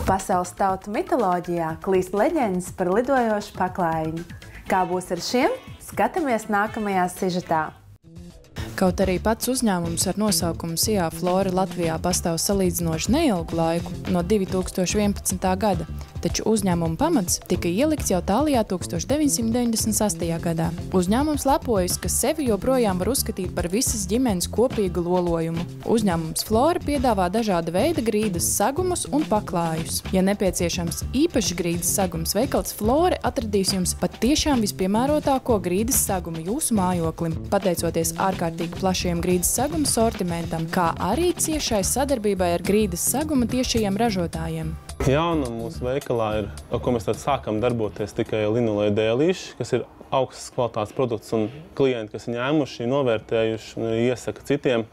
Pasaules tautu mitoloģijā klīst leģendas par lidojošu paklājiņu. Kā būs ar šiem? Skatāmies nākamajā sižetā. Kaut arī pats uzņēmums ar nosaukumu Sijā Flora Latvijā pastāv salīdzinoši neilgu laiku, no 2011. gada, taču uzņēmuma pamats tika ielikts jau tālajā 1998. gadā. Uzņēmums lepojas, ka sevi joprojām var uzskatīt par visas ģimenes kopīgu lolojumu. Uzņēmums Flora piedāvā dažāda veida grīdas sagumus un paklājus. Ja nepieciešams īpašs grīdas sagums, veikals Flora atradīs jums pat tiešām vispiemērotāko grīdas sagumu jūsu mājoklim, pateicoties ārkārtīgi plašiem grīdas saguma sortimentam, kā arī ciešai sadarbībai ar grīdas saguma tiešajiem ražotājiem. Jauna mūsu veikalā ir, ko mēs sākam darboties tikai linoleja dēlīši, kas ir augstas kvalitātes produkts un klienti, kas ir ņēmuši, novērtējuši un iesaka citiem.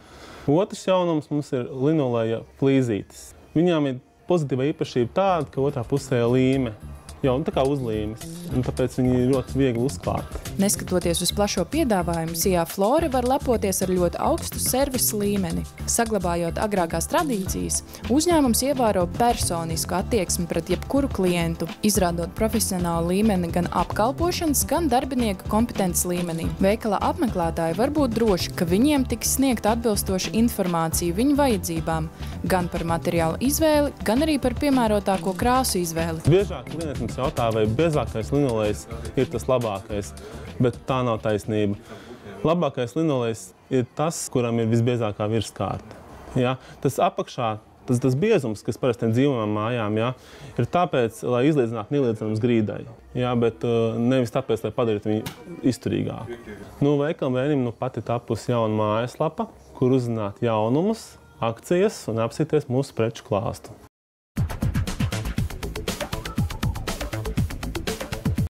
Otrs jaunums mums ir linoleja flīzītes. Viņām ir pozitīva īpašība tāda, ka otrā pusē ir līme. Jā, un tā kā uzlīmes, un tāpēc viņi ir ļoti viegli uzklāt. Neskatoties uz plašo piedāvājumu, Sijā Flora var lepoties ar ļoti augstu servisa līmeni. Saglabājot agrākās tradīcijas, uzņēmums ievēro personisku attieksmi pret jebkuru klientu, izrādot profesionālu līmeni gan apkalpošanas, gan darbinieku kompetences līmenī. Veikala apmeklētāji var būt droši, ka viņiem tiks sniegta atbilstoša informācija viņu vajadzībām, gan par materiālu izvēli, gan arī par piemērotāko krāsu izvēli. Biežāk klienti jautā, vai biezākais linolejs ir tas labākais, bet tā nav taisnība. Labākais linolejs ir tas, kuram ir visbiezākā virskārta. Ja? Tas apakšā, tas biezums, kas parasti dzīvojamām mājām, ja, ir tāpēc, lai izlīdzinātu neliedzenams grīdai, ja, bet nevis tāpēc, lai padarītu viņu izturīgāku. Veikalam Vēnim pat ir tapusi jauna mājaslapa, kur uzzināt jaunumus, akcijas un apsīties mūsu preču klāstu.